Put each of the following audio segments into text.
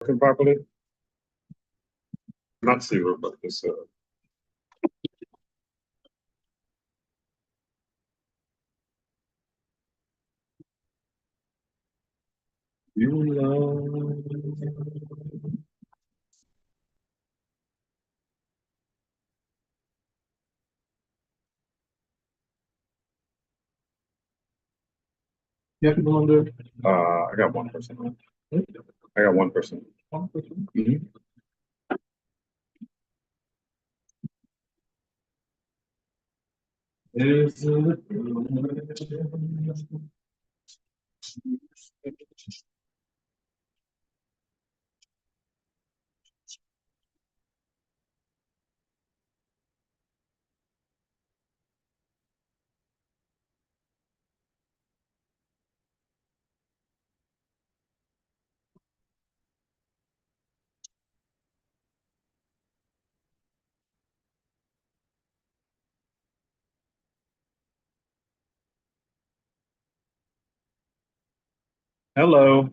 Working properly? Not zero, but this you love. You have people on there? I got one person. I got one person. One person? Mhm. Is Hello.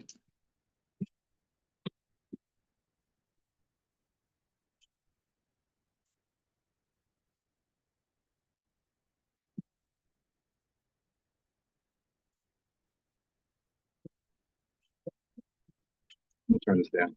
Turn this down.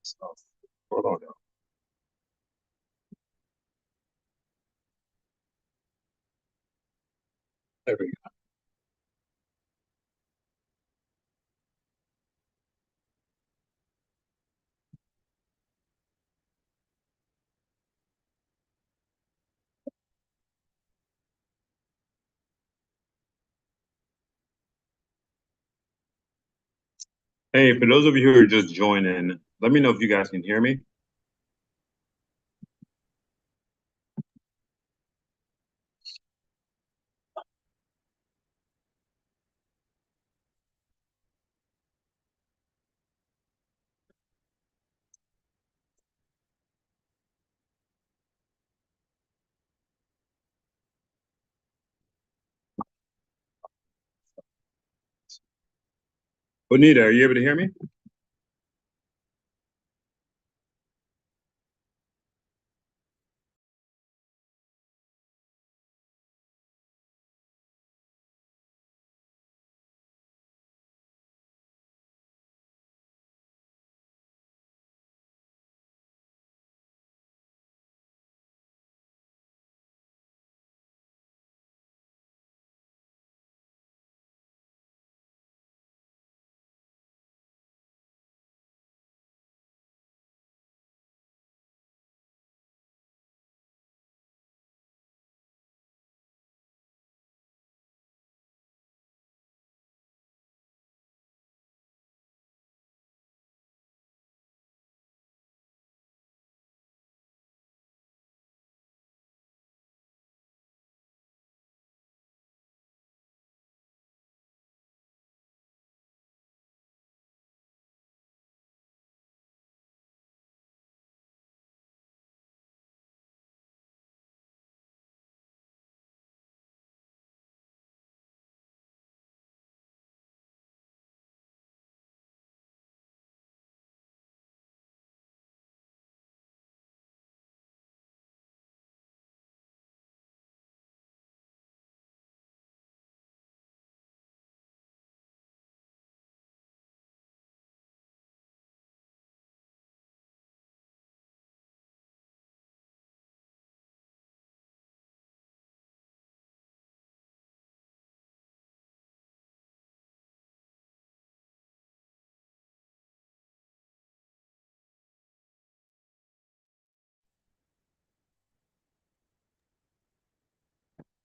So, hold on. There we go. Hey, for those of you who are just joining, let me know if you guys can hear me. Bonita, are you able to hear me?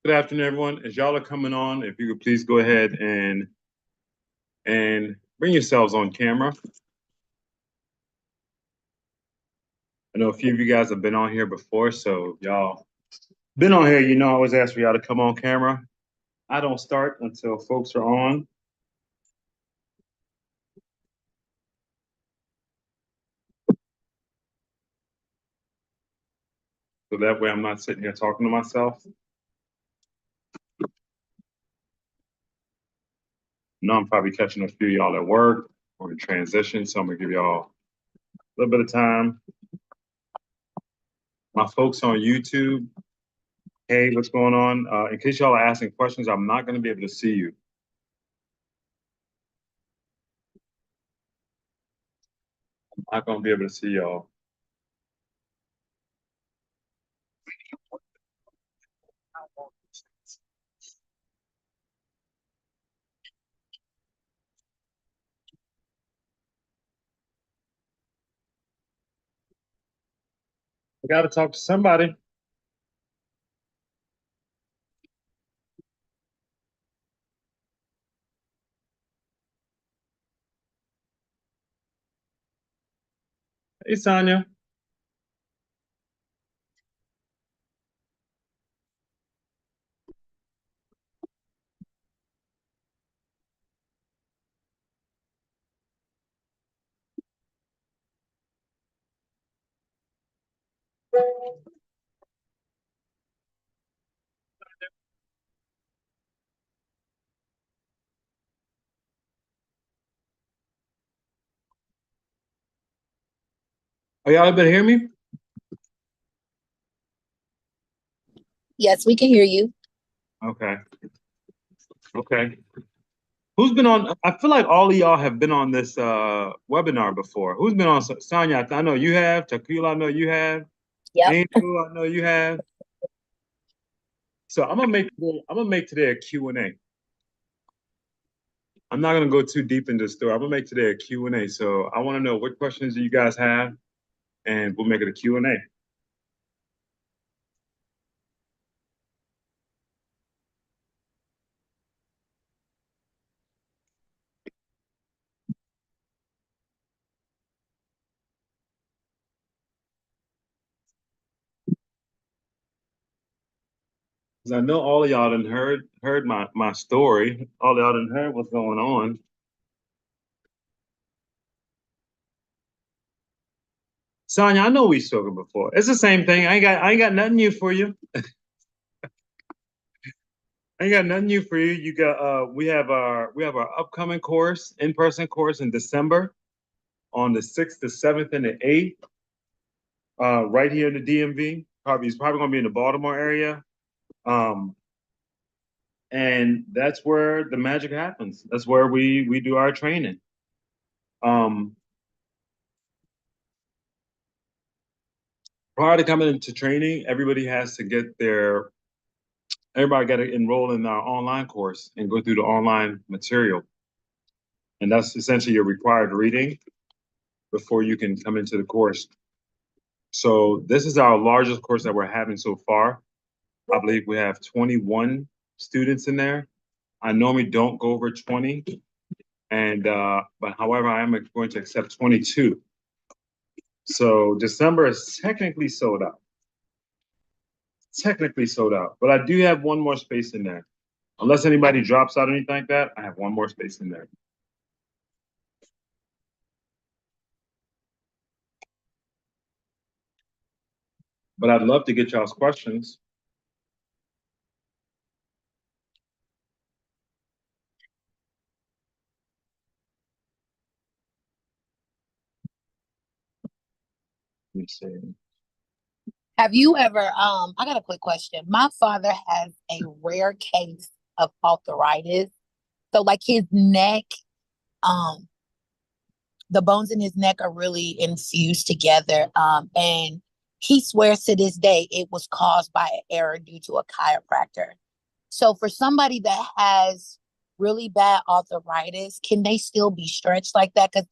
Good afternoon, everyone. As y'all are coming on, if you could please go ahead and bring yourselves on camera. I know a few of you guys have been on here before, so y'all been on here, you know I always ask for y'all to come on camera. I don't start until folks are on. So that way I'm not sitting here talking to myself. No, I'm probably catching a few of y'all at work or in transition, so I'm gonna give y'all a little bit of time. My folks on YouTube, hey, what's going on? In case y'all are asking questions, I'm not gonna be able to see you. I'm not gonna be able to see y'all. I gotta talk to somebody. Hey, Sonia. Are y'all able to hear me? Yes, we can hear you. Okay. Okay. Who's been on? I feel like all of y'all have been on this webinar before. Who's been on? Sonia, I know you have. Tequila, I know you have. Yep. Angel, I know you have. So I'm gonna make today a Q&A. I'm not gonna go too deep into the story. I'm gonna make today a Q&A. So I want to know what questions do you guys have, and we'll make it a Q&A. 'Cause I know all of y'all done heard my story. All of y'all done heard what's going on. Sonya, I know we've spoken before. It's the same thing. I ain't got nothing new for you. I ain't got nothing new for you. You got we have our upcoming course, in-person course in December on the 6th, the 7th, and the 8th. Right here in the DMV. It's probably gonna be in the Baltimore area. Um, and that's where the magic happens. That's where we do our training. Um, Prior to coming into training, everybody got to enroll in our online course and go through the online material. And that's essentially your required reading before you can come into the course. So this is our largest course that we're having so far. I believe we have 21 students in there. I normally don't go over 20, but however, I am going to accept 22. So December is technically sold out. Technically sold out, but I do have one more space in there. Unless anybody drops out or anything like that, I have one more space in there. But I'd love to get y'all's questions. Let me see. Have you ever, I got a quick question. My father has a rare case of arthritis. So like his neck, um, the bones in his neck are really infused together. And he swears to this day it was caused by an error due to a chiropractor. So for somebody that has really bad arthritis, can they still be stretched like that? Because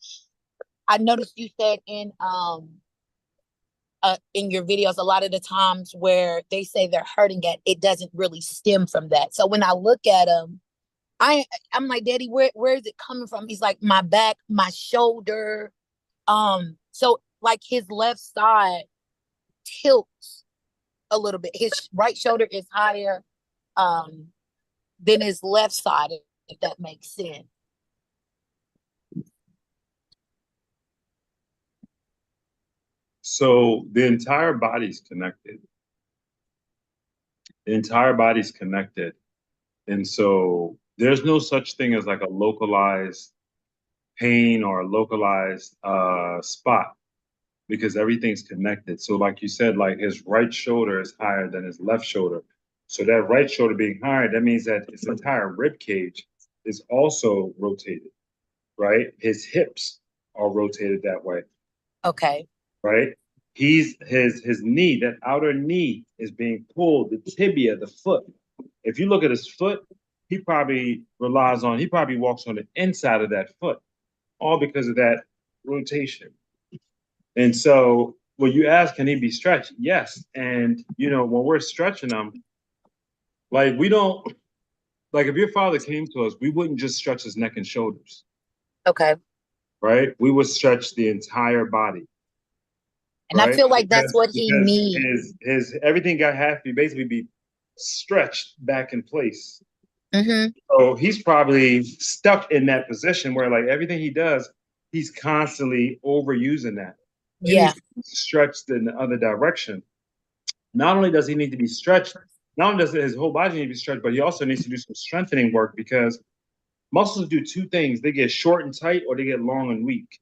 I noticed you said in in your videos, a lot of the times where they say they're hurting it doesn't really stem from that. So when I look at him, I'm like, Daddy, where is it coming from? He's like, my back, my shoulder. So like his left side tilts a little bit. His right shoulder is higher than his left side, if that makes sense. So the entire body's connected. The entire body's connected. And so there's no such thing as like a localized pain or a localized spot because everything's connected. So like you said, like his right shoulder is higher than his left shoulder. So that right shoulder being higher, that means that his entire rib cage is also rotated, right? His hips are rotated that way, Okay. right? His knee, that outer knee is being pulled, the tibia, the foot. If you look at his foot, he probably walks on the inside of that foot, all because of that rotation. And so when you ask, can he be stretched? Yes. And when we're stretching them, like we don't like if your father came to us, we wouldn't just stretch his neck and shoulders. Okay. Right? We would stretch the entire body. And right? I feel like that's what he needs. His everything have to basically be stretched back in place. Mm-hmm. So he's probably stuck in that position where like everything he does, he's constantly overusing that. Yeah. He's stretched in the other direction. Not only does he need to be stretched, not only does his whole body need to be stretched, but he also needs to do some strengthening work because muscles do two things. They get short and tight or they get long and weak.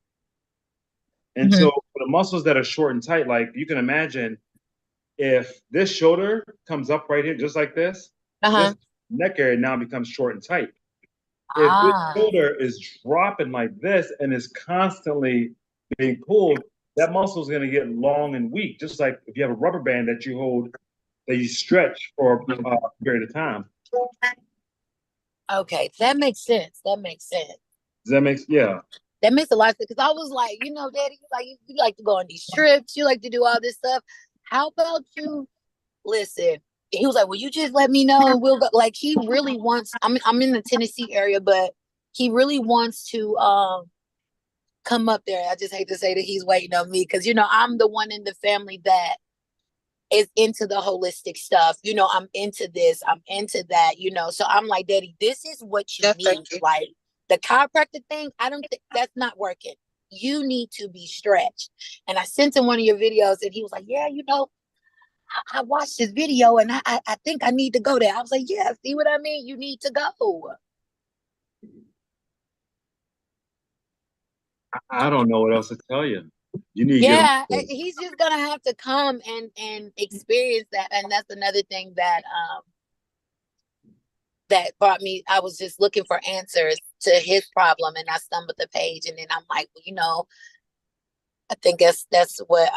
And so for the muscles that are short and tight, like you can imagine if this shoulder comes up right here, just like this neck area now becomes short and tight. If this shoulder is dropping like this and is constantly being pulled, that muscle is going to get long and weak, just like if you have a rubber band that you hold, that you stretch for a period of time. Okay, that makes sense. That makes sense. Does that make yeah? That makes a lot of sense because I was like, Daddy, you like to go on these trips, you like to do all this stuff. How about you listen? He was like, well, you just let me know and we'll go. Like he really wants, I'm in the Tennessee area, but he really wants to come up there. I just hate to say that he's waiting on me because I'm the one in the family that is into the holistic stuff. I'm into this, I'm into that, so I'm like, Daddy, this is what you need. Like the chiropractic thing, I don't think that's not working. You need to be stretched. And I sent him one of your videos and he was like, yeah, I watched this video and I think I need to go there. I was like, yeah, see what I mean? You need to go. I don't know what else to tell you. You need to get he's just gonna have to come and experience that. And that's another thing that that brought me. I was just looking for answers to his problem and I stumbled the page and then I'm like, well, I think that's what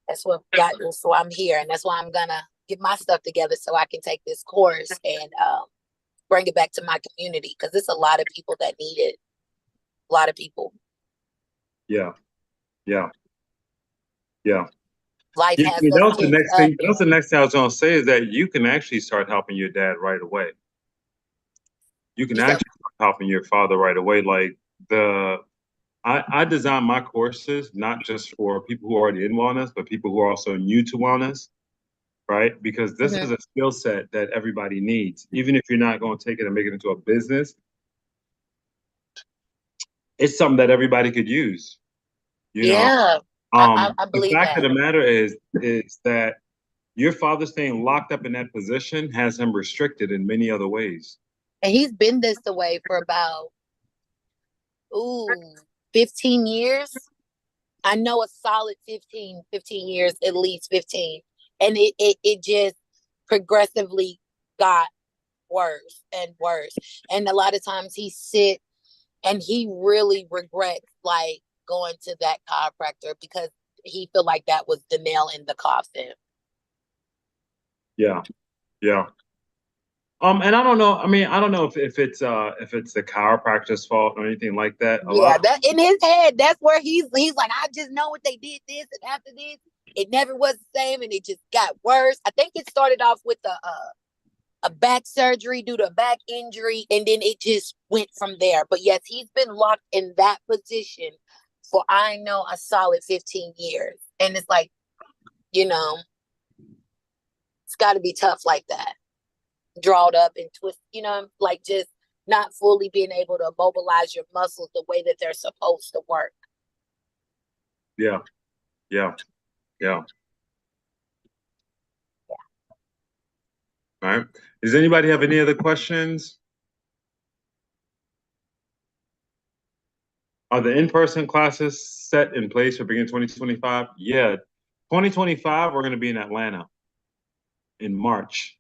that's what got me. So I'm here and that's why I'm gonna get my stuff together so I can take this course and bring it back to my community because there's a lot of people that need it. A lot of people. Yeah. Life has that's the next thing. That's the next thing I was going to say is that you can actually start helping your dad right away. You can actually start helping your father right away. Like I design my courses not just for people who are already in wellness, but people who are also new to wellness, right? Because this is a skill set that everybody needs. Even if you're not going to take it and make it into a business, it's something that everybody could use. I believe the fact of the matter is that your father staying locked up in that position has him restricted in many other ways. And he's been this way for about 15 years. I know a solid 15 years, at least 15. And it just progressively got worse and worse. And a lot of times he sit and he really regrets like going to that chiropractor because he feel like that was the nail in the coffin. Yeah. And I don't know. I mean, I don't know if it's the chiropractor's fault or anything like that. That in his head, that's where he's like, I just know what they did this and after this. it never was the same, and it just got worse. I think it started off with a back surgery due to a back injury, and then it just went from there. But yes, he's been locked in that position for I know a solid 15 years. And it's like, you know, it's got to be tough like that. Drawed up and twist, like just not fully being able to mobilize your muscles the way that they're supposed to work. Yeah. Yeah. Yeah. All right. Does anybody have any other questions? Are the in-person classes set in place for beginning 2025? Yeah. 2025, we're going to be in Atlanta in March.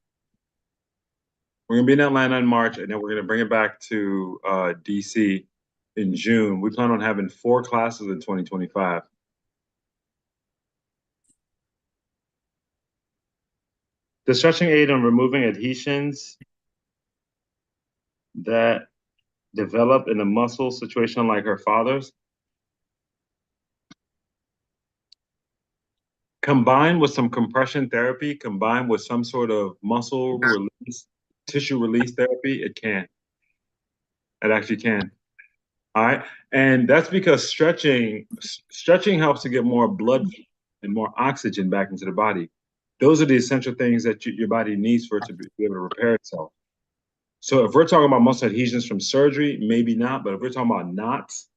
We're going to be in Atlanta in March, and then we're going to bring it back to DC in June. We plan on having 4 classes in 2025. The stretching aid on removing adhesions that develop in a muscle situation like her father's, combined with some compression therapy, combined with some sort of muscle release, tissue release therapy, it can. It actually can. All right. And that's because stretching helps to get more blood and more oxygen back into the body. Those are the essential things that your body needs for it to be able to repair itself. So if we're talking about muscle adhesions from surgery, maybe not. But if we're talking about knots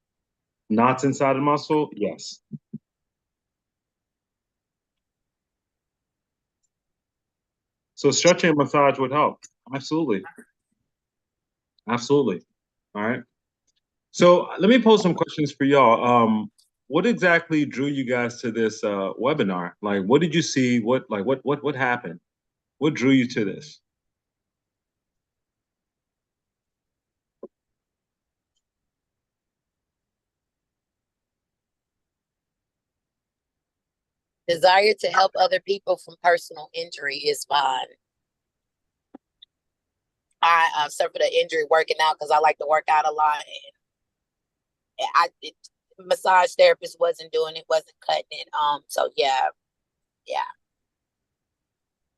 inside the muscle, yes. So stretching and massage would help. Absolutely. Absolutely. All right. So let me pose some questions for y'all. What exactly drew you guys to this webinar? Like, what did you see? What happened? What drew you to this? Desire to help other people from personal injury is fine. I suffered an injury working out because I like to work out a lot, and massage therapist wasn't doing it, wasn't cutting it. So yeah.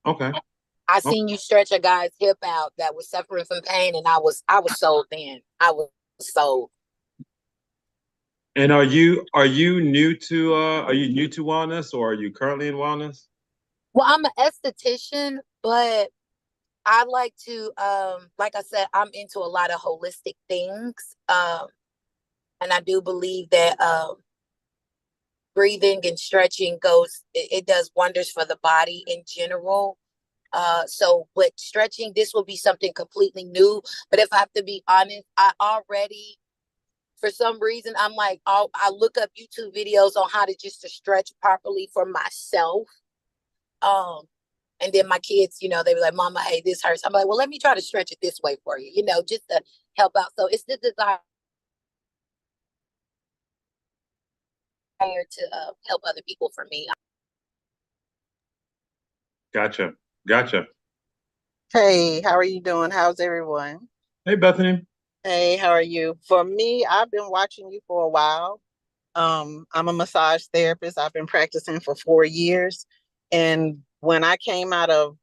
Okay. I seen you stretch a guy's hip out that was suffering from pain, and I was sold then. I was sold. And are you new to wellness, or are you currently in wellness? Well, I'm an esthetician, but I like to like I said, I'm into a lot of holistic things. And I do believe that breathing and stretching it does wonders for the body in general. So with stretching, this will be something completely new. But if I have to be honest, I already, for some reason, I'm like, I look up YouTube videos on how to stretch properly for myself. And then my kids, they were like, Mama, hey, this hurts. I'm like, well, let me try to stretch it this way for you, just to help out. So it's the desire to help other people for me. Gotcha. Hey, how are you doing? How's everyone? Hey, Bethany. Hey, how are you? For me, I've been watching you for a while. I'm a massage therapist. I've been practicing for 4 years. And when I came out of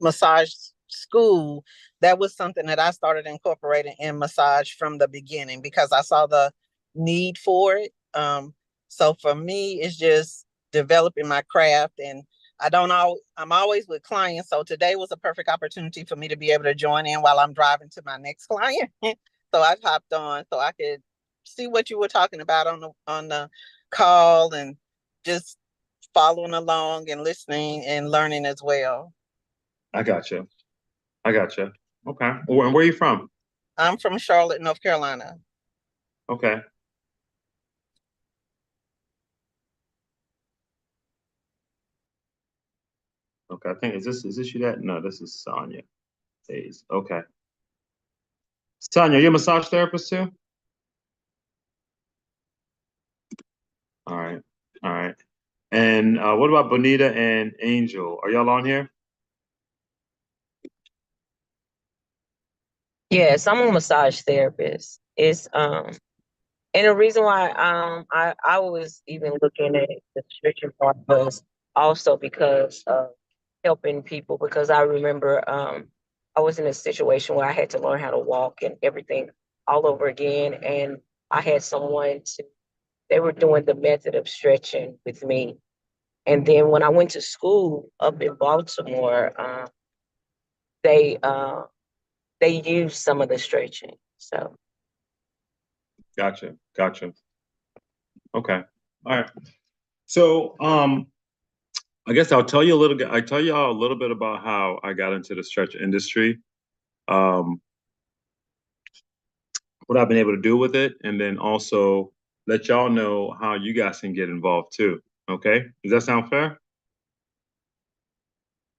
massage school, that was something that I started incorporating in massage from the beginning because I saw the need for it. So for me, it's just developing my craft, and I'm always with clients. So today was a perfect opportunity for me to be able to join in while I'm driving to my next client. So I hopped on so I could see what you were talking about on the call, and just following along and listening and learning as well. I gotcha. Okay. And where are you from? I'm from Charlotte, North Carolina. Okay. Okay. I think is this you that? No, this is Sonia Hayes. Okay. Sonia, you're a massage therapist too? All right. All right. And what about Bonita and Angel? Are y'all on here? Yes, I'm a massage therapist. It's And the reason why I was even looking at the stretching part was also because of helping people, because I remember I was in a situation where I had to learn how to walk and everything all over again. And I had someone to, they were doing the method of stretching with me. And then when I went to school up in Baltimore, they uh, they used some of the stretching. So Gotcha. Gotcha. Okay. All right. So, I guess I tell y'all a little bit about how I got into the stretch industry, um, what I've been able to do with it, and then also let y'all know how you guys can get involved too. Okay? Does that sound fair?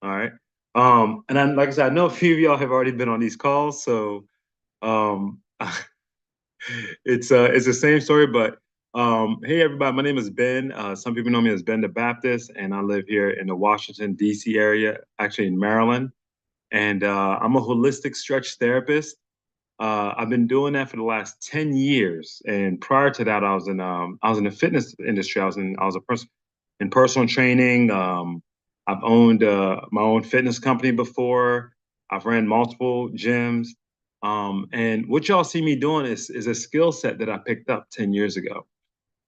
All right. And then, like I said, I know a few of y'all have already been on these calls, so um, it's the same story, but hey everybody, my name is Ben. Some people know me as Ben the Baptist, and I live here in the Washington D.C. area, actually in Maryland. And I'm a holistic stretch therapist. I've been doing that for the last 10 years. And prior to that, I was in the fitness industry. I was a person in personal training. I've owned my own fitness company before. I've ran multiple gyms. And what y'all see me doing is a skill set that I picked up 10 years ago.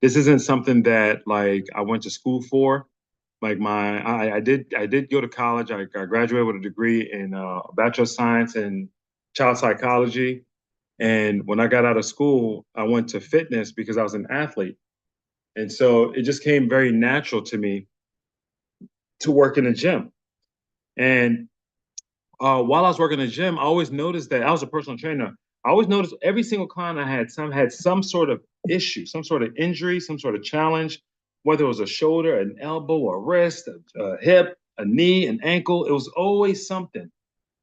This isn't something that like I went to school for. Like I did go to college. I graduated with a degree in Bachelor of Science in child psychology. And when I got out of school, I went to fitness because I was an athlete. And so it just came very natural to me to work in a gym. And while I was working in the gym, I always noticed that I was a personal trainer. I always noticed every single client I had some sort of issue, some sort of injury, some sort of challenge, whether it was a shoulder, an elbow, a wrist, a hip, a knee, an ankle. It was always something,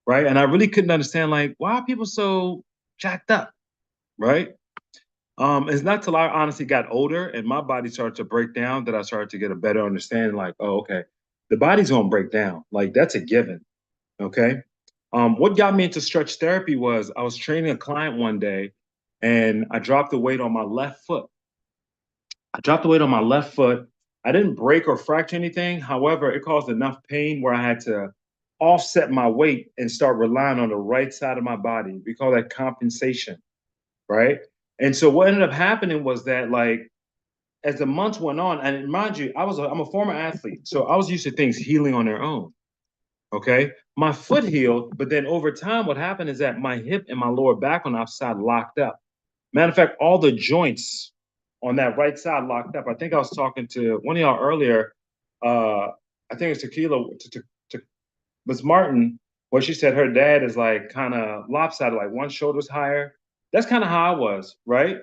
right? And I really couldn't understand like why are people so jacked up, right? It's not till I honestly got older and my body started to break down that I started to get a better understanding. Like, oh, okay, the body's gonna break down. Like that's a given. Okay. What got me into stretch therapy was I was training a client one day and I dropped the weight on my left foot. I dropped the weight on my left foot. I didn't break or fracture anything. However, it caused enough pain where I had to offset my weight and start relying on the right side of my body. We call that compensation, right? And so what ended up happening was that like as the months went on, and mind you, I'm a former athlete, so I was used to things healing on their own. Okay. My foot healed, but then over time, what happened is that my hip and my lower back on the opposite side locked up. Matter of fact, all the joints on that right side locked up. I think I was talking to one of y'all earlier. I think it's Tequila, to Miss Martin, where she said her dad is like kind of lopsided, like one shoulder's higher. That's kind of how I was, right?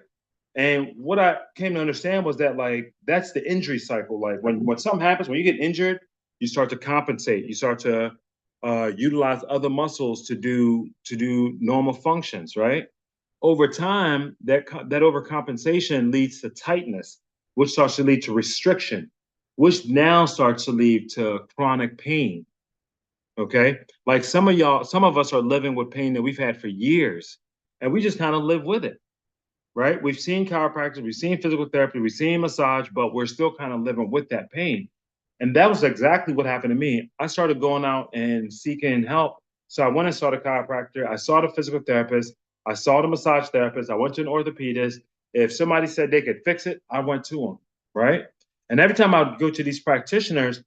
And what I came to understand was that like that's the injury cycle. Like when something happens, when you get injured, you start to compensate. You start to utilize other muscles to do normal functions, right? Over time, that overcompensation leads to tightness, which starts to lead to restriction, which now starts to lead to chronic pain. Okay, like some of us are living with pain that we've had for years, and we just kind of live with it, right? We've seen chiropractors, we've seen physical therapy, we've seen massage, but we're still kind of living with that pain. And that was exactly what happened to me. I started going out and seeking help. So I went and saw the chiropractor, I saw the physical therapist, I saw the massage therapist, I went to an orthopedist. If somebody said they could fix it, I went to them, right? And every time I would go to these practitioners,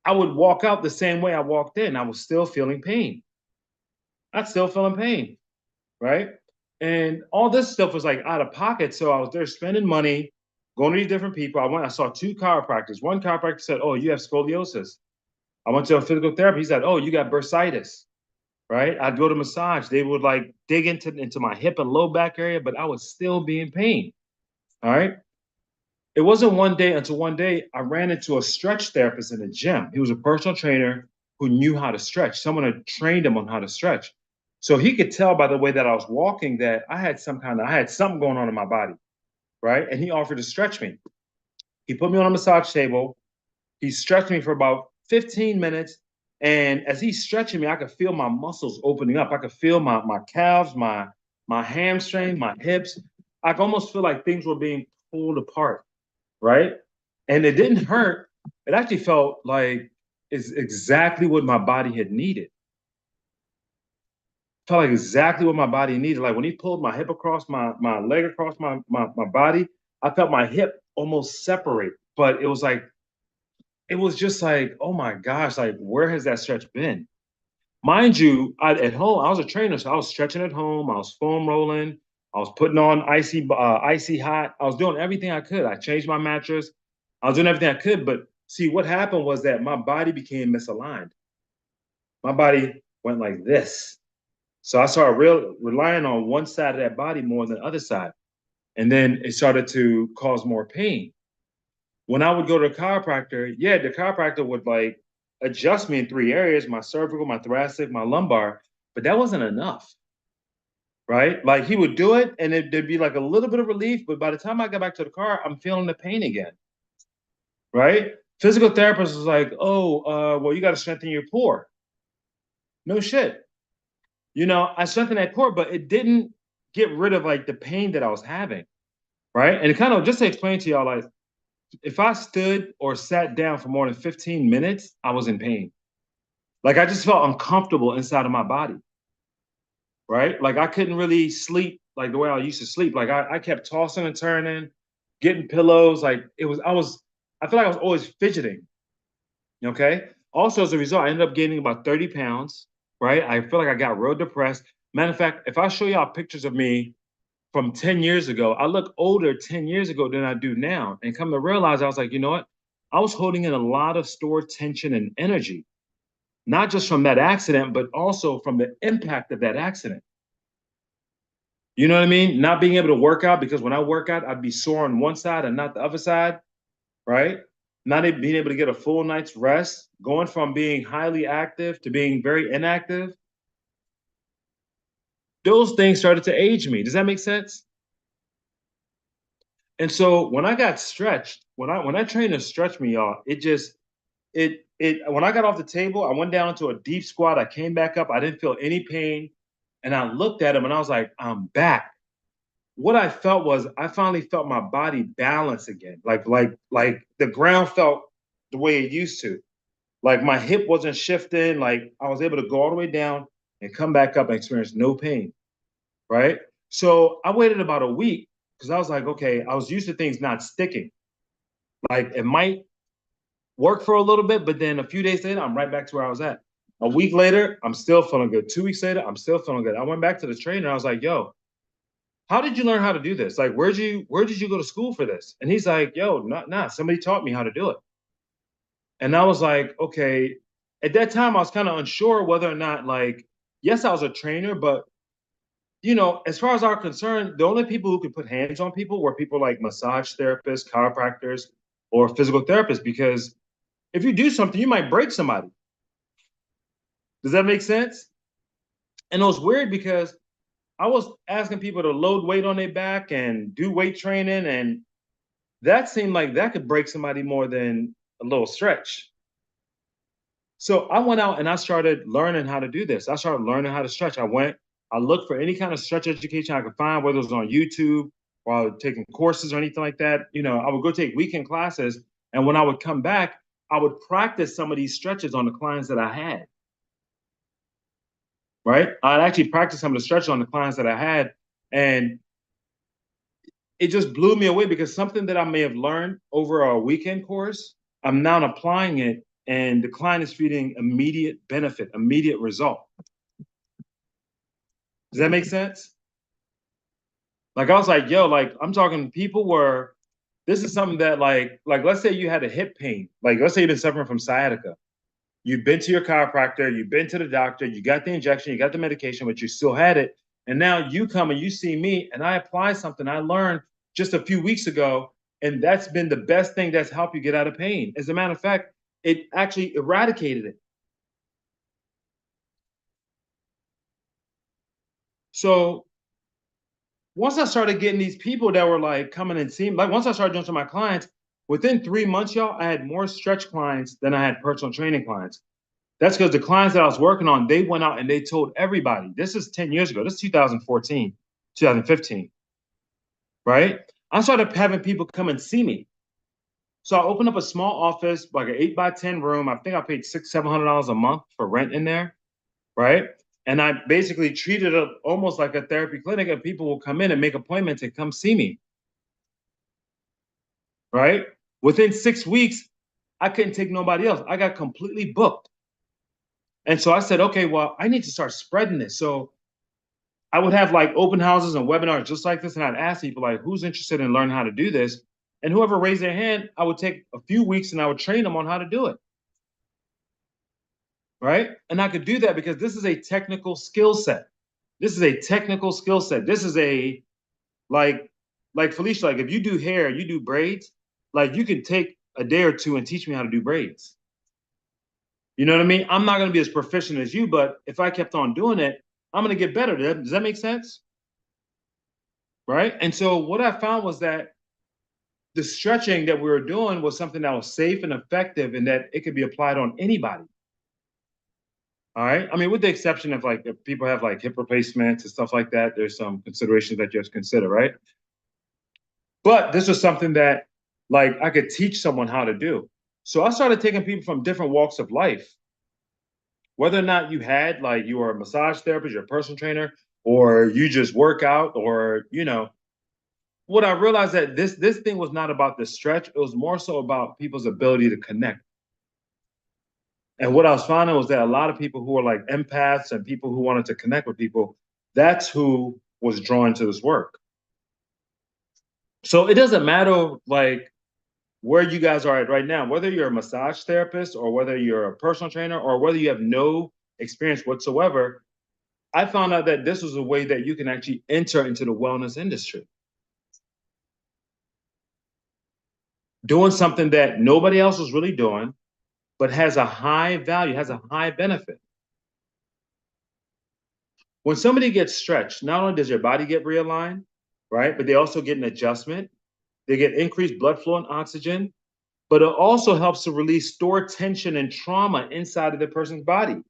I would walk out the same way I walked in. I was still feeling pain. I'm still feeling pain, right? And all this stuff was like out of pocket. So I was there spending money, going to these different people. I saw two chiropractors. One chiropractor said, "Oh, you have scoliosis." I went to a physical therapist. He said, "Oh, you got bursitis." Right? I'd go to massage. They would like dig into my hip and low back area, but I was still be in pain. All right. It wasn't one day until one day I ran into a stretch therapist in the gym. He was a personal trainer who knew how to stretch. Someone had trained him on how to stretch. So he could tell by the way that I was walking that I had something going on in my body, right? And he offered to stretch me. He put me on a massage table. He stretched me for about 15 minutes. And as he's stretching me, I could feel my muscles opening up. I could feel my calves, my hamstring, my hips. I almost feel like things were being pulled apart, right? And it didn't hurt. It actually felt like it's exactly what my body had needed. Felt like exactly what my body needed. Like when he pulled my hip across my leg across my body, I felt my hip almost separate. But it was like, it was just like, oh my gosh, like where has that stretch been? Mind you, at home, I was a trainer, so I was stretching at home. I was foam rolling. I was putting on icy hot. I was doing everything I could. I changed my mattress. I was doing everything I could. But see, what happened was that my body became misaligned. My body went like this. So I started relying on one side of that body more than the other side. And then it started to cause more pain. When I would go to a chiropractor, yeah, the chiropractor would like adjust me in three areas: my cervical, my thoracic, my lumbar, but that wasn't enough, right? Like he would do it and there'd be like a little bit of relief, but by the time I got back to the car, I'm feeling the pain again, right? Physical therapist was like, oh, well, you got to strengthen your core. No shit. You know, I strengthened that core, but it didn't get rid of like the pain that I was having, right? And it kind of, just to explain to y'all, like, if I stood or sat down for more than 15 minutes, I was in pain. Like I just felt uncomfortable inside of my body, right? Like I couldn't really sleep like the way I used to sleep. Like I kept tossing and turning, getting pillows. Like I feel like I was always fidgeting. Okay. Also, as a result, I ended up gaining about 30 pounds, right? I feel like I got real depressed. Matter of fact, if I show y'all pictures of me from 10 years ago, I look older 10 years ago than I do now. And come to realize, I was like, you know what? I was holding in a lot of stored tension and energy, not just from that accident, but also from the impact of that accident. You know what I mean? Not being able to work out, because when I work out, I'd be sore on one side and not the other side, right? Not being able to get a full night's rest, going from being highly active to being very inactive. Those things started to age me. Does that make sense? And so when I got stretched, when I trained to stretch me, y'all, it just it when I got off the table, I went down into a deep squat. I came back up. I didn't feel any pain, and I looked at him and I was like, I'm back. What I felt was I finally felt my body balance again. Like the ground felt the way it used to. Like my hip wasn't shifting. Like I was able to go all the way down and come back up and experience no pain. Right. So I waited about a week because I was like, okay, I was used to things not sticking. Like it might work for a little bit, but then a few days later, I'm right back to where I was at. A week later, I'm still feeling good. 2 weeks later, I'm still feeling good. I went back to the trainer. I was like, yo, how did you learn how to do this? Like, where did you go to school for this? And he's like, yo, nah, somebody taught me how to do it. And I was like, okay. At that time, I was kind of unsure whether or not, like, yes, I was a trainer, but as far as I'm concerned, the only people who could put hands on people were people like massage therapists, chiropractors, or physical therapists, because if you do something, you might break somebody. Does that make sense? And it was weird because I was asking people to load weight on their back and do weight training, and that seemed like that could break somebody more than a little stretch. So I went out and I started learning how to do this. I started learning how to stretch. I looked for any kind of stretch education I could find, whether it was on YouTube or I was taking courses or anything like that. I would go take weekend classes. And when I would come back, I would practice some of these stretches on the clients that I had. Right? I'd actually practice some of the stretches on the clients that I had. And it just blew me away because something that I may have learned over a weekend course, I'm now applying it, and the client is feeling immediate benefit, immediate result. Does that make sense? Like I was like, yo, like I'm talking people where this is something that like let's say you had a hip pain. Like let's say you've been suffering from sciatica. You've been to your chiropractor, you've been to the doctor, you got the injection, you got the medication, but you still had it. And now you come and you see me and I apply something I learned just a few weeks ago. And that's been the best thing that's helped you get out of pain. As a matter of fact, it actually eradicated it. So once I started getting these people that were like coming and seeing, like once I started doing to my clients, within 3 months, y'all, I had more stretch clients than I had personal training clients. That's because the clients that I was working on, they went out and they told everybody. This is 10 years ago. This is 2014, 2015. right? I started having people come and see me. So I opened up a small office, like an 8x10 room. I think I paid $600-700 a month for rent in there, right? And I basically treated it almost like a therapy clinic, and people will come in and make appointments and come see me, right? Within 6 weeks, I couldn't take nobody else. I got completely booked. And so I said, okay, well, I need to start spreading this. So I would have like open houses and webinars just like this. And I'd ask people like, who's interested in learning how to do this? And whoever raised their hand, I would take a few weeks and I would train them on how to do it. Right? And I could do that because this is a technical skill set. This is a technical skill set. This is a like Felicia, like if you do hair, you do braids, like you can take a day or two and teach me how to do braids. You know what I mean? I'm not going to be as proficient as you, but if I kept on doing it, I'm going to get better. Does that make sense? Right? And so what I found was that the stretching that we were doing was something that was safe and effective and that it could be applied on anybody. All right. I mean, with the exception of like if people have like hip replacements and stuff like that, there's some considerations that you have to consider, right? But this was something that like I could teach someone how to do. So I started taking people from different walks of life, whether or not you had like you were a massage therapist, you're a personal trainer, or you just work out, or what I realized that this thing was not about the stretch. It was more so about people's ability to connect. And what I was finding was that a lot of people who were like empaths and people who wanted to connect with people, that's who was drawn to this work. So it doesn't matter like where you guys are at right now, whether you're a massage therapist or whether you're a personal trainer or whether you have no experience whatsoever. I found out that this was a way that you can actually enter into the wellness industry. Doing something that nobody else was really doing, but has a high value, has a high benefit. When somebody gets stretched, not only does your body get realigned, right, but they also get an adjustment. They get increased blood flow and oxygen, but it also helps to release stored tension and trauma inside of the person's body.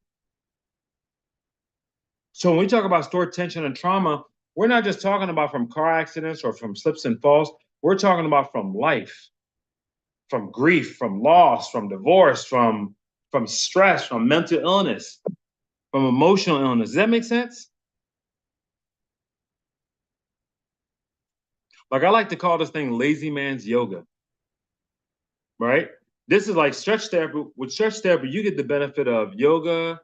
So when we talk about stored tension and trauma, we're not just talking about from car accidents or from slips and falls. We're talking about from life, from grief, from loss, from divorce, from stress, from mental illness, from emotional illness. Does that make sense? Like I like to call this thing lazy man's yoga, right? This is like stretch therapy. With stretch therapy, you get the benefit of yoga,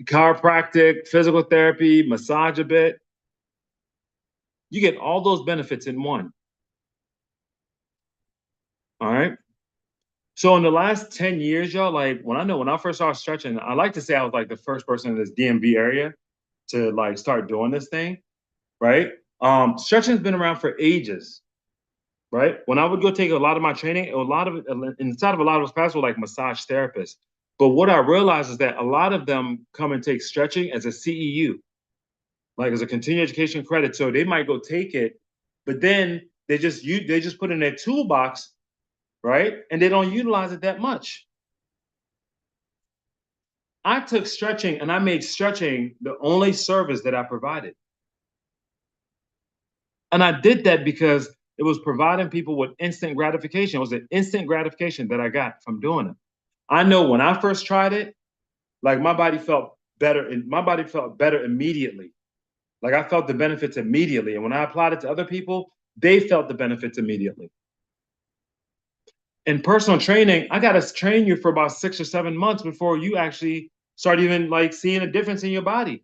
chiropractic, physical therapy, massage a bit. You get all those benefits in one. All right. So in the last 10 years, y'all, like when I first started stretching, I like to say I was like the first person in this DMV area to like start doing this thing, right? Stretching's been around for ages, right? When I would go take a lot of my training, a lot of it inside of a lot of those classes were like massage therapists. But what I realized is that a lot of them come and take stretching as a CEU, like as a continuing education credit. So they might go take it, but then they just put in their toolbox, right? And they don't utilize it that much. I took stretching and I made stretching the only service that I provided. And I did that because it was providing people with instant gratification. It was an instant gratification that I got from doing it. I know when I first tried it, like my body felt better and my body felt better immediately. Like I felt the benefits immediately. And when I applied it to other people, they felt the benefits immediately. In personal training, I got to train you for about 6 or 7 months before you actually start even like seeing a difference in your body.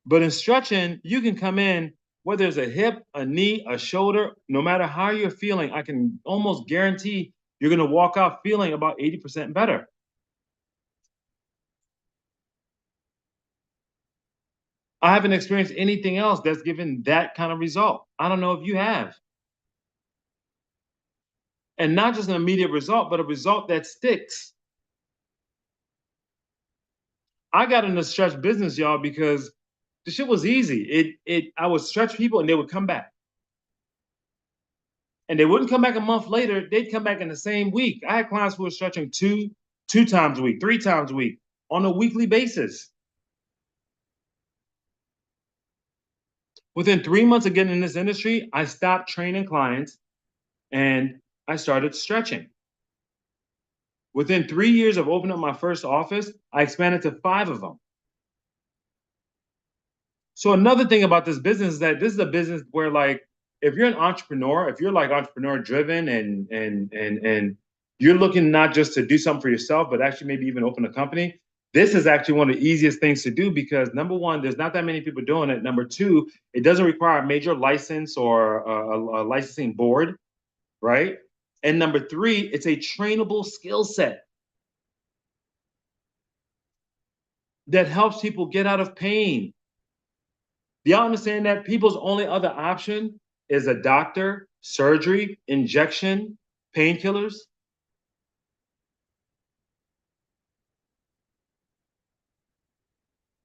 But in stretching, you can come in, whether it's a hip, a knee, a shoulder, no matter how you're feeling, I can almost guarantee you're going to walk out feeling about 80% better. I haven't experienced anything else that's given that kind of result. I don't know if you have. And not just an immediate result, but a result that sticks. I got in the stretch business, y'all, because the shit was easy. I would stretch people and they would come back. And they wouldn't come back a month later, they'd come back in the same week. I had clients who were stretching two times a week, 3 times a week on a weekly basis. Within 3 months of getting in this industry, I stopped training clients and I started stretching. Within 3 years of opening up my first office, I expanded to 5 of them. So another thing about this business is that this is a business where, like, if you're an entrepreneur, if you're like entrepreneur driven and you're looking not just to do something for yourself, but actually maybe even open a company, this is actually one of the easiest things to do because number one, there's not that many people doing it. Number two, it doesn't require a major license or a licensing board, right? And number three, it's a trainable skill set that helps people get out of pain. Do y'all understand that people's only other option is a doctor, surgery, injection, painkillers?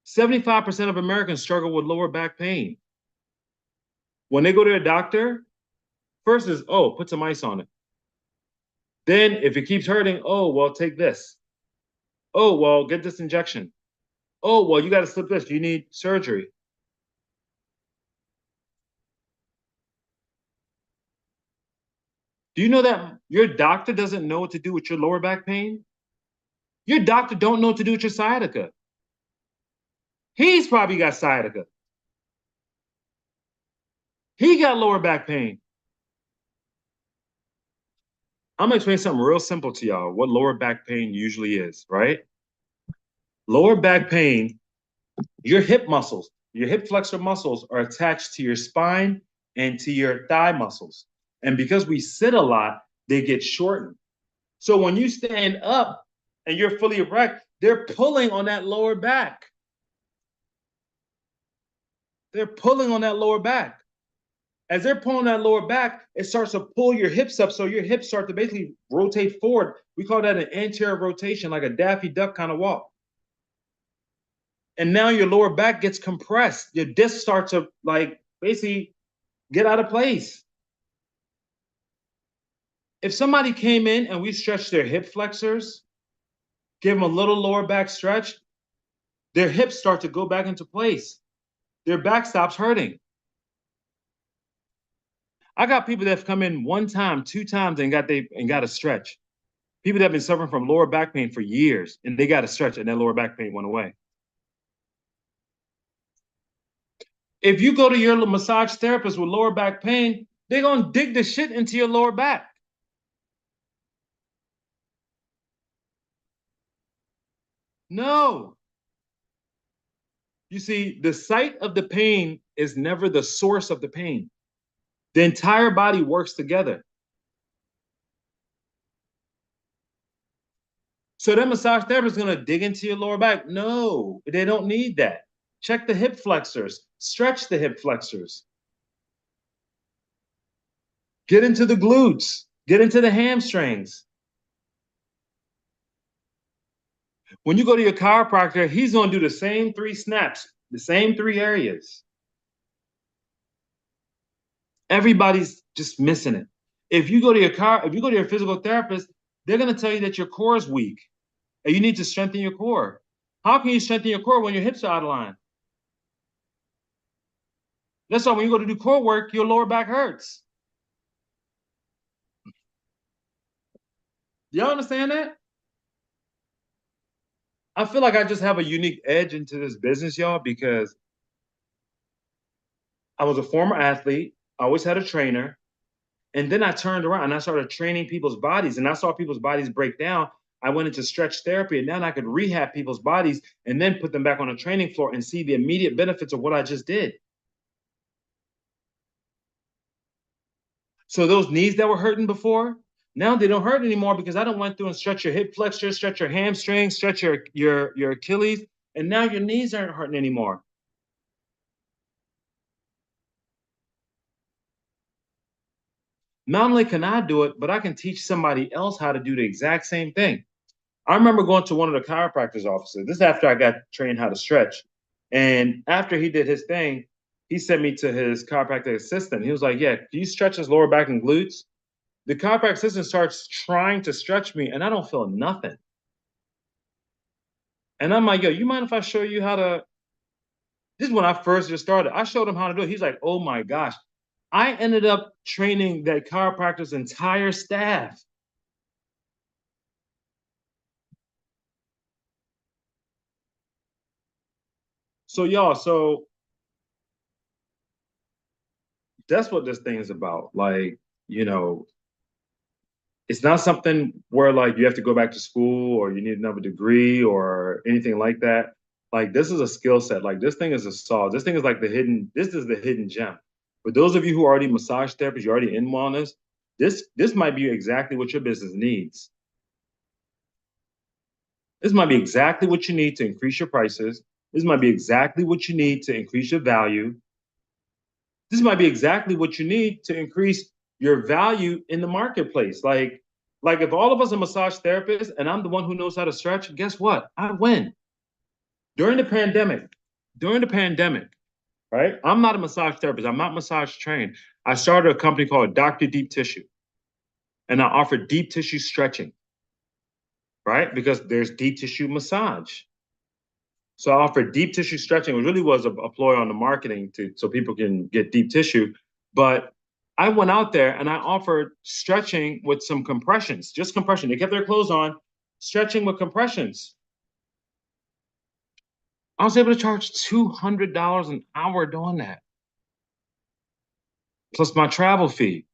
%75 of Americans struggle with lower back pain. When they go to a doctor, first is, oh, put some ice on it. Then if it keeps hurting, oh, well, take this. Oh, well, get this injection. Oh, well, you got to slip this. You need surgery. Do you know that your doctor doesn't know what to do with your lower back pain? Your doctor don't know what to do with your sciatica. He's probably got sciatica. He got lower back pain. I'm gonna explain something real simple to y'all, what lower back pain usually is, right? Lower back pain, your hip muscles, your hip flexor muscles are attached to your spine and to your thigh muscles. And because we sit a lot, they get shortened. So when you stand up and you're fully erect, they're pulling on that lower back. They're pulling on that lower back. As they're pulling that lower back, it starts to pull your hips up. So your hips start to basically rotate forward. We call that an anterior rotation, like a Daffy Duck kind of walk. And now your lower back gets compressed. Your disc starts to like basically get out of place. If somebody came in and we stretched their hip flexors, give them a little lower back stretch, their hips start to go back into place. Their back stops hurting. I got people that have come in 1 time, 2 times and got a stretch. People that have been suffering from lower back pain for years and they got a stretch and their lower back pain went away. If you go to your massage therapist with lower back pain, they're gonna dig the shit into your lower back. No. You see, the site of the pain is never the source of the pain. The entire body works together. So that massage therapist is going to dig into your lower back. No, they don't need that. Check the hip flexors. Stretch the hip flexors. Get into the glutes. Get into the hamstrings. When you go to your chiropractor, he's going to do the same 3 snaps, the same 3 areas. Everybody's just missing it. If you go to your physical therapist, they're going to tell you that your core is weak and you need to strengthen your core. How can you strengthen your core when your hips are out of line? That's why when you go to do core work, your lower back hurts. Do y'all understand that? I feel like I just have a unique edge into this business, y'all, because I was a former athlete. I always had a trainer. And then I turned around and I started training people's bodies and I saw people's bodies break down. I went into stretch therapy and now I could rehab people's bodies and then put them back on a training floor and see the immediate benefits of what I just did. So those knees that were hurting before, now they don't hurt anymore because I don't went through and stretch your hip flexors, stretch your hamstrings, stretch your Achilles, and now your knees aren't hurting anymore. Not only can I do it, but I can teach somebody else how to do the exact same thing. I remember going to one of the chiropractor's offices. This is after I got trained how to stretch. And after he did his thing, he sent me to his chiropractic assistant. He was like, yeah, do you stretch his lower back and glutes? The chiropractic assistant starts trying to stretch me and I don't feel nothing. And I'm like, yo, you mind if I show you how to? This is when I first just started. I showed him how to do it. He's like, oh my gosh. I ended up training that chiropractor's entire staff. So y'all, so that's what this thing is about. Like, you know, it's not something where like you have to go back to school or you need another degree or anything like that. Like this is a skill set. Like this thing is a solve. This thing is like this is the hidden gem. For those of you who are already massage therapists, you're already in wellness, this might be exactly what your business needs. This might be exactly what you need to increase your prices. This might be exactly what you need to increase your value. This might be exactly what you need to increase your value in the marketplace. Like if all of us are massage therapists and I'm the one who knows how to stretch, guess what? I win. During the pandemic, right? I'm not a massage therapist. I'm not massage trained. I started a company called Dr. Deep Tissue, and I offer deep tissue stretching, right? Because there's deep tissue massage. So I offered deep tissue stretching, which really was a ploy on the marketing so people can get deep tissue. But I went out there and I offered stretching with some compressions, just compression. They kept their clothes on, stretching with compressions. I was able to charge $200 an hour doing that, plus my travel fee.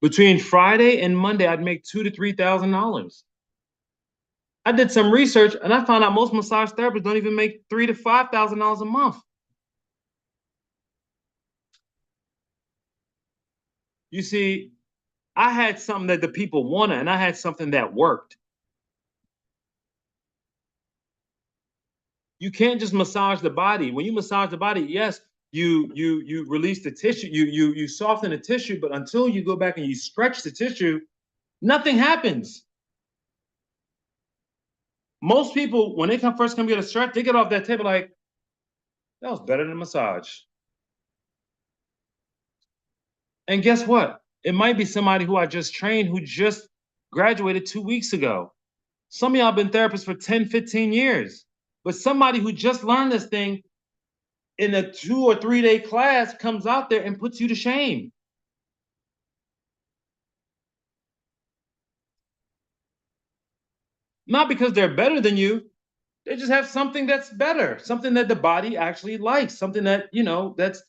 Between Friday and Monday, I'd make $2,000 to $3,000. I did some research and I found out most massage therapists don't even make $3,000 to $5,000 a month. You see, I had something that the people wanted, and I had something that worked. You can't just massage the body. When you massage the body, yes, you release the tissue, you soften the tissue, but until you go back and you stretch the tissue, nothing happens. Most people, when they first come get a stretch, they get off that table like, that was better than a massage. And guess what? It might be somebody who I just trained who just graduated 2 weeks ago. Some of y'all been therapists for 10, 15 years. But somebody who just learned this thing in a 2 or 3 day class comes out there and puts you to shame. Not because they're better than you, they just have something that's better, something that the body actually likes, something that, that's,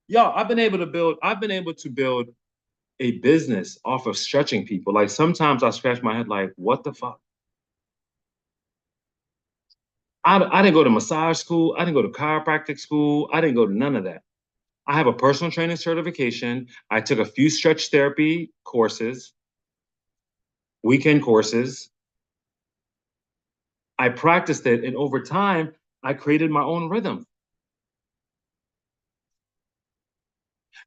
y'all, I've been able to build a business off of stretching people. Like sometimes I scratch my head like, what the fuck? I didn't go to massage school. I didn't go to chiropractic school. I didn't go to none of that. I have a personal training certification. I took a few stretch therapy courses, weekend courses. I practiced it, and over time, I created my own rhythm.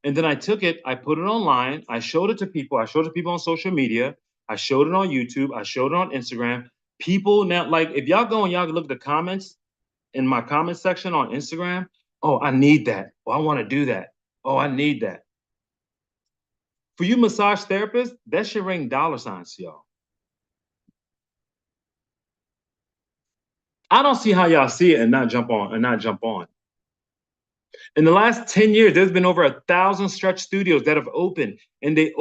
And then I took it, I put it online, I showed it to people, I showed it to people on social media, I showed it on YouTube, I showed it on Instagram. People now, like, if y'all go and y'all look at the comments in my comment section on Instagram, oh, I need that. Oh, I want to do that. Oh, I need that. For you massage therapists, that should ring dollar signs to y'all. I don't see how y'all see it and not jump on. In the last 10 years, there's been over 1,000 stretch studios that have opened, and they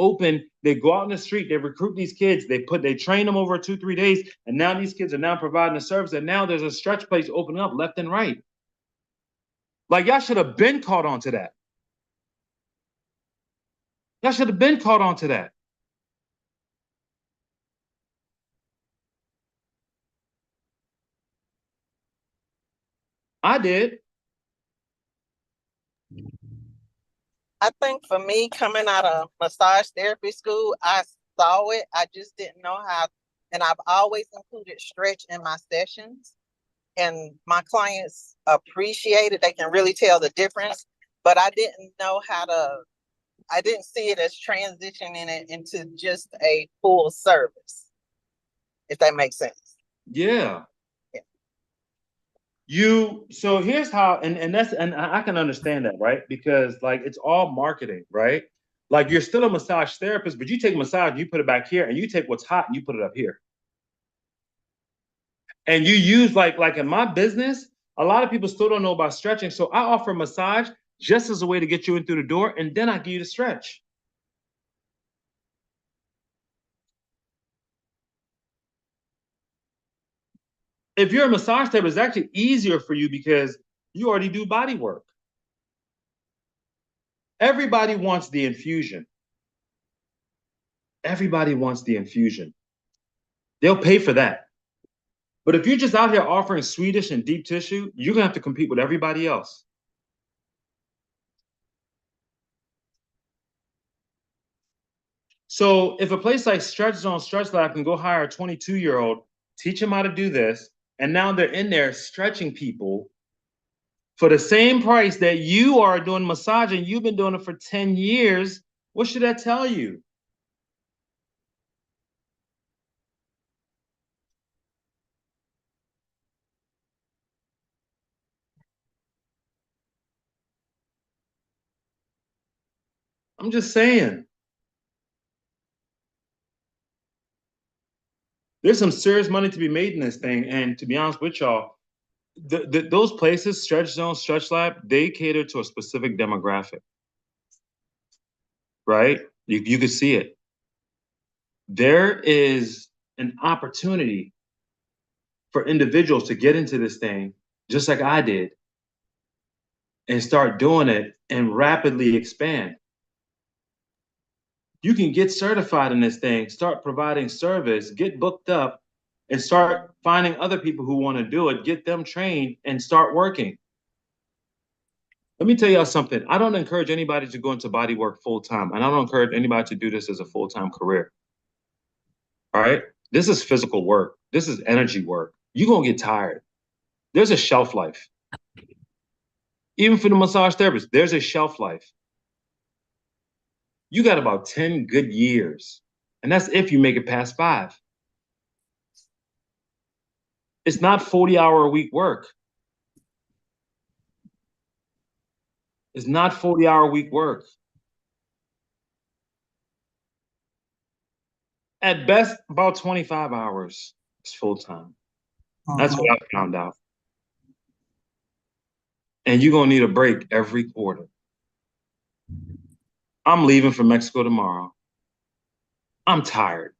go out in the street, they recruit these kids, they train them over 2-3 days, and now these kids are now providing a service, and now there's a stretch place opening up left and right. Like y'all should have been caught on to that. Y'all should have been caught on to that. I did. I think for me, coming out of massage therapy school, I saw it. I just didn't know how. And I've always included stretch in my sessions. And my clients appreciate it. They can really tell the difference. But I didn't know I didn't see it as transitioning it into just a full service, if that makes sense. Yeah. Yeah. So here's how, and I can understand that, right? Because like it's all marketing, right? Like you're still a massage therapist, but you take massage, you put it back here, and you take what's hot and you put it up here. And you use like in my business, a lot of people still don't know about stretching. So I offer massage just as a way to get you in through the door, and then I give you the stretch. If you're a massage therapist, it's actually easier for you because you already do body work. Everybody wants the infusion. Everybody wants the infusion. They'll pay for that. But if you're just out here offering Swedish and deep tissue, you're gonna have to compete with everybody else. So if a place like Stretch Zone, Stretch Lab can go hire a 22-year-old, teach them how to do this, and now they're in there stretching people for the same price that you are doing massage and you've been doing it for 10 years, what should that tell you? I'm just saying. There's some serious money to be made in this thing. And to be honest with y'all, those places, Stretch Zone, Stretch Lab, they cater to a specific demographic, right? You could see it. There is an opportunity for individuals to get into this thing, just like I did, and start doing it and rapidly expand. You can get certified in this thing, start providing service, get booked up, and start finding other people who want to do it, get them trained, and start working. Let me tell y'all something. I don't encourage anybody to go into body work full time, and I don't encourage anybody to do this as a full time career. All right? This is physical work. This is energy work. You're going to get tired. There's a shelf life. Even for the massage therapist, there's a shelf life. You got about 10 good years. And that's if you make it past 5. It's not 40-hour-a-week work. It's not 40-hour-a-week work. At best, about 25 hours is full time. That's what I found out. And you're going to need a break every quarter. I'm leaving for Mexico tomorrow. I'm tired.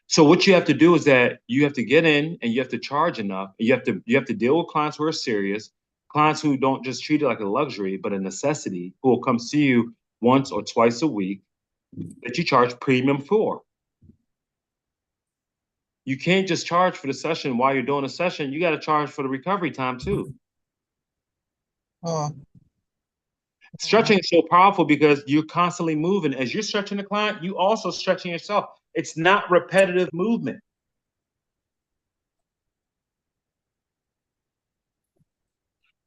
So what you have to do is that you have to get in and you have to charge enough. You have to deal with clients who are serious, clients who don't just treat it like a luxury, but a necessity, who will come see you once or twice a week that you charge premium for. You can't just charge for the session while you're doing a session. You got to charge for the recovery time too. Stretching is so powerful because you're constantly moving. As you're stretching the client, you also stretching yourself. It's not repetitive movement.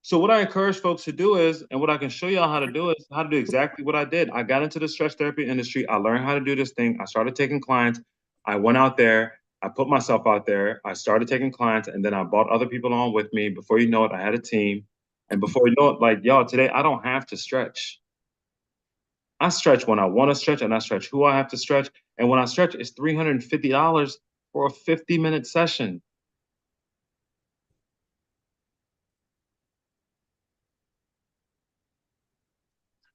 So what I encourage folks to do is, and what I can show y'all how to do is how to do exactly what I did. I got into the stretch therapy industry. I learned how to do this thing. I started taking clients. I went out there. I put myself out there. I started taking clients, and then I brought other people on with me. Before you know it, I had a team. And before you know it, like y'all, today, I don't have to stretch. I stretch when I want to stretch, and I stretch who I have to stretch. And when I stretch, it's $350 for a 50-minute session.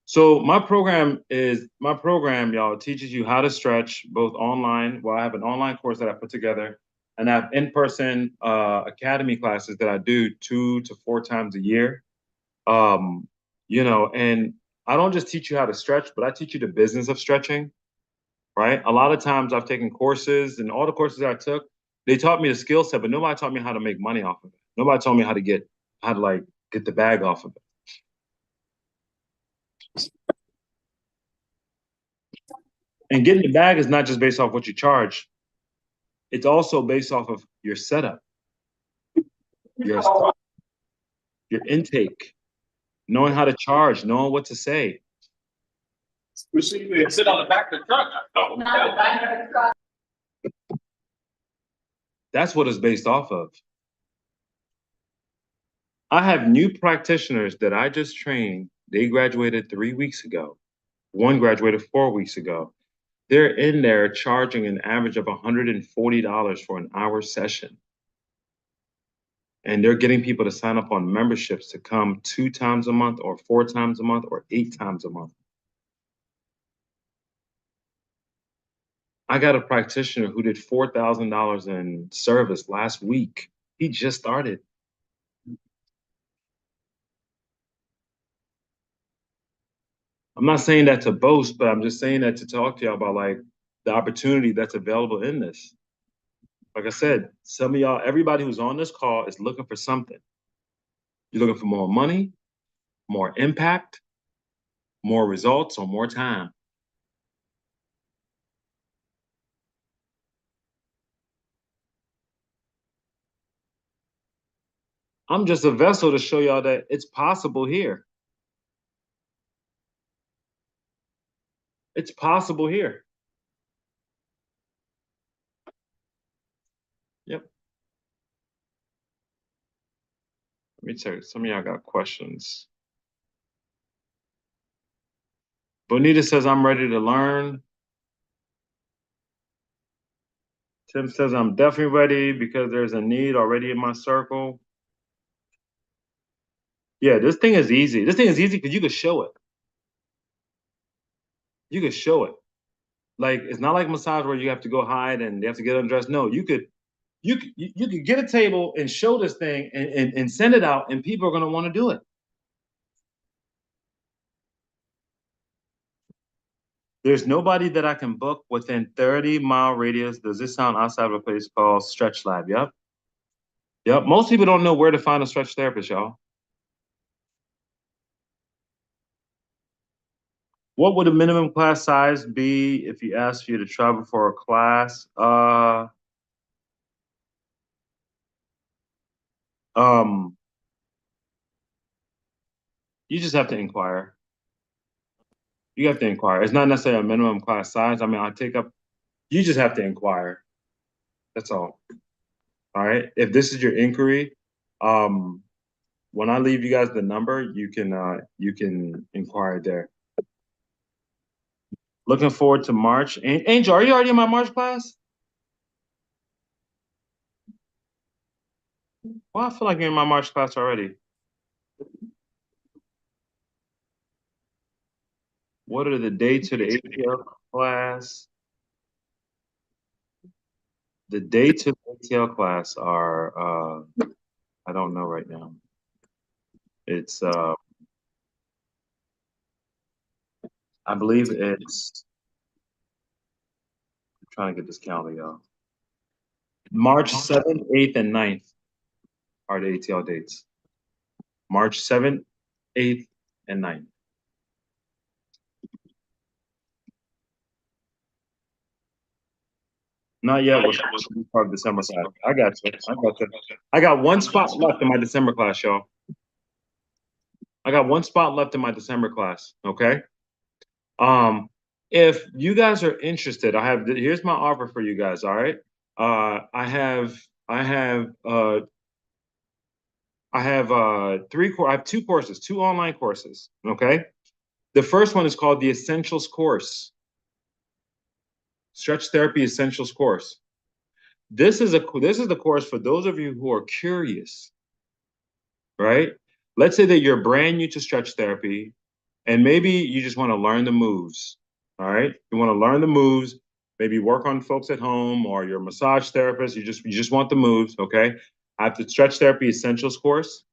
So my program, y'all, teaches you how to stretch both online. Well, I have an online course that I put together, and I have in-person academy classes that I do 2 to 4 times a year. And I don't just teach you how to stretch, but I teach you the business of stretching, right? A lot of times I've taken courses, and all the courses I took, they taught me the skill set, but nobody taught me how to make money off of it. Nobody taught me how to get the bag off of it. And getting the bag is not just based off what you charge. It's also based off of your setup, your intake, knowing how to charge, knowing what to say. We see you sit on the back of the truck. Oh, not the back of the truck. That's what it's based off of. I have new practitioners that I just trained. They graduated 3 weeks ago. One graduated 4 weeks ago. They're in there charging an average of $140 for an hour session. And they're getting people to sign up on memberships to come 2 times a month or 4 times a month or 8 times a month. I got a practitioner who did $4,000 in service last week. He just started. I'm not saying that to boast, but I'm just saying that to talk to y'all about like the opportunity that's available in this. Like I said, some of y'all, everybody who's on this call is looking for something. You're looking for more money, more impact, more results, or more time. I'm just a vessel to show y'all that it's possible here. It's possible here. Yep. Let me check. Some of y'all got questions. Bonita says, I'm ready to learn. Tim says, I'm definitely ready because there's a need already in my circle. Yeah, this thing is easy. This thing is easy because you can show it. You can show it. Like, it's not like massage where you have to go hide and they have to get undressed. No, you could get a table and show this thing and send it out, and people are going to want to do it. There's nobody that I can book within 30-mile radius. Does this sound outside of a place called Stretch Lab? Yep. Yep. Most people don't know where to find a stretch therapist, y'all. What would a minimum class size be if you asked for you to travel for a class? You just have to inquire. You have to inquire. It's not necessarily a minimum class size. I mean, you just have to inquire. That's all. All right. If this is your inquiry, when I leave you guys the number, you can inquire there. Looking forward to March. Angel, are you already in my March class? Well, I feel like you're in my March class already. What are the dates for the ATL class? The dates of the ATL class are, I don't know right now. It's, I believe it's, I'm trying to get this calendar, y'all. March 7th, 8th, and 9th are the ATL dates. March 7th, 8th, and 9th. Not yet. We're part of December class. I got you. I got one spot left in my December class, y'all. I got one spot left in my December class. Okay. If you guys are interested, here's my offer for you guys. All right. I have 2 courses, 2 online courses. Okay. The first one is called the Essentials course. Stretch Therapy Essentials course. This is the course for those of you who are curious, right? Let's say that you're brand new to stretch therapy and maybe you just want to learn the moves, all right? You want to learn the moves, maybe work on folks at home, or you're a massage therapist, you just want the moves, okay? I have the Stretch Therapy Essentials course.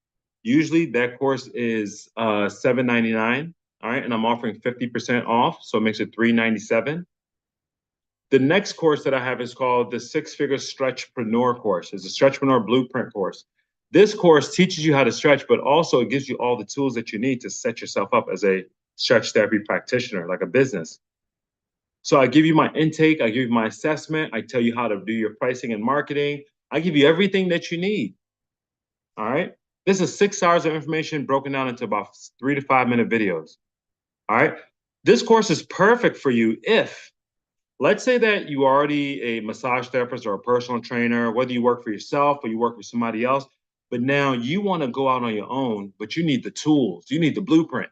Usually that course is $7.99, all right? And I'm offering 50% off, so it makes it $397. The next course that I have is called the 6-Figure Stretchpreneur course. It's a Stretchpreneur Blueprint course. This course teaches you how to stretch, but also it gives you all the tools that you need to set yourself up as a stretch therapy practitioner, like a business. So I give you my intake, I give you my assessment, I tell you how to do your pricing and marketing. I give you everything that you need. All right. This is 6 hours of information broken down into about 3 to 5 minute videos. All right. This course is perfect for you if, let's say that you are already a massage therapist or a personal trainer, whether you work for yourself or you work for somebody else, but now you want to go out on your own, but you need the tools, you need the blueprint.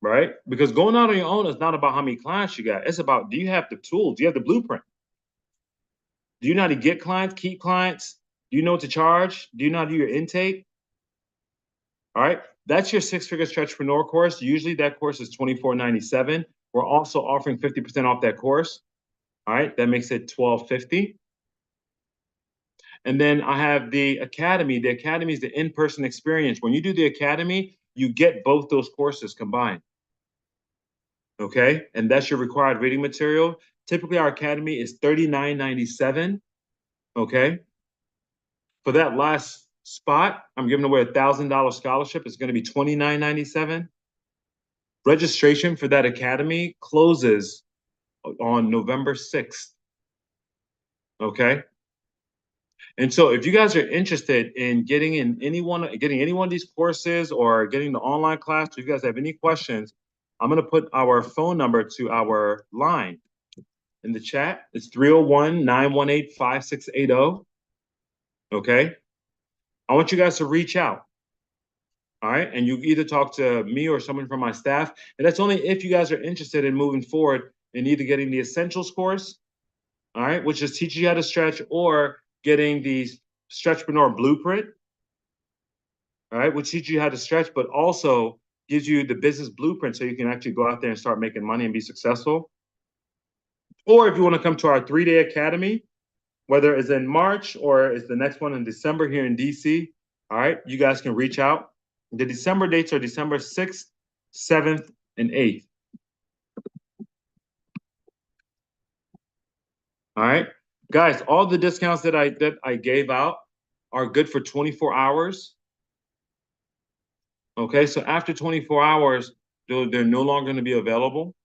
right? Because going out on your own is not about how many clients you got. It's about, do you have the tools? Do you have the blueprint? Do you know how to get clients, keep clients? Do you know what to charge? Do you know how to do your intake? All right, that's your six-figure stretchpreneur course. Usually that course is $24.97. We're also offering 50% off that course. All right, that makes it $12.50. And then I have the academy. The academy is the in-person experience. When you do the academy, you get both those courses combined. Okay, and that's your required reading material. Typically, our academy is $39.97. Okay, for that last spot, I'm giving away $1,000 scholarship. It's going to be $29.97. Registration for that academy closes on November 6th. Okay. And so if you guys are interested in getting any one of these courses or getting the online class, if you guys have any questions, I'm going to put our phone number to our line in the chat. It's 301-918-5680. Okay. I want you guys to reach out. All right. And you either talk to me or someone from my staff. And that's only if you guys are interested in moving forward in either getting the essentials course, all right, which is teaching you how to stretch, or getting the Stretchpreneur Blueprint, all right, which teaches you how to stretch, but also gives you the business blueprint so you can actually go out there and start making money and be successful. Or if you want to come to our 3-day academy, whether it's in March or it's the next one in December here in DC, all right, you guys can reach out. The December dates are December 6th, 7th, and 8th. All right, guys, all the discounts that I gave out are good for 24 hours. Okay, so after 24 hours, they're no longer going to be available.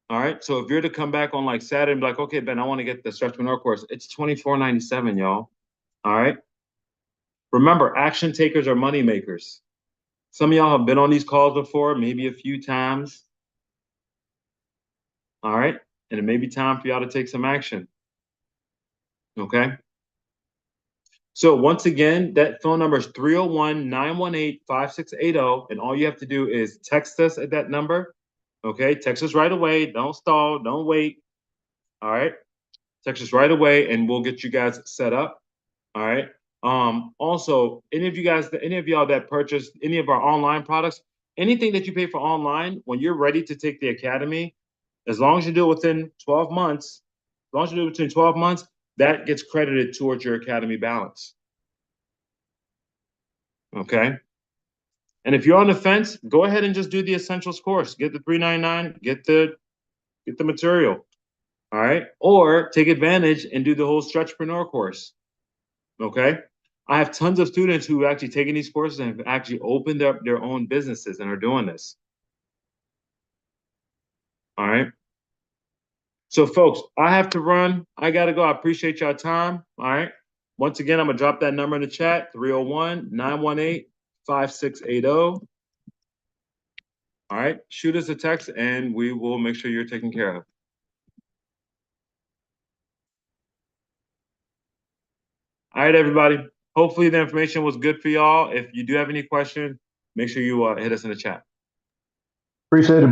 All right, so if you're to come back on like Saturday and be like, okay, Ben, I want to get the Stretchpreneur course, it's $24.97, y'all. All right. Remember, action takers are money makers. Some of y'all have been on these calls before, maybe a few times. All right, and it may be time for y'all to take some action. Okay. So once again, that phone number is 301-918-5680. And all you have to do is text us at that number. Okay, text us right away. Don't stall, don't wait. All right. Text us right away and we'll get you guys set up. All right. Also, any of y'all that purchase any of our online products, anything that you pay for online, when you're ready to take the academy, as long as you do it within 12 months, that gets credited towards your academy balance. Okay. And if you're on the fence, go ahead and just do the essentials course. Get the $399, get the material. All right. Or take advantage and do the whole Stretchpreneur course. Okay. I have tons of students who have actually taken these courses and have actually opened up their own businesses and are doing this. All right. So folks, I have to run. I got to go. I appreciate y'all time. All right. Once again, I'm going to drop that number in the chat, 301-918-5680. All right. Shoot us a text and we will make sure you're taken care of. All right, everybody. Hopefully the information was good for y'all. If you do have any questions, make sure you hit us in the chat. Appreciate it.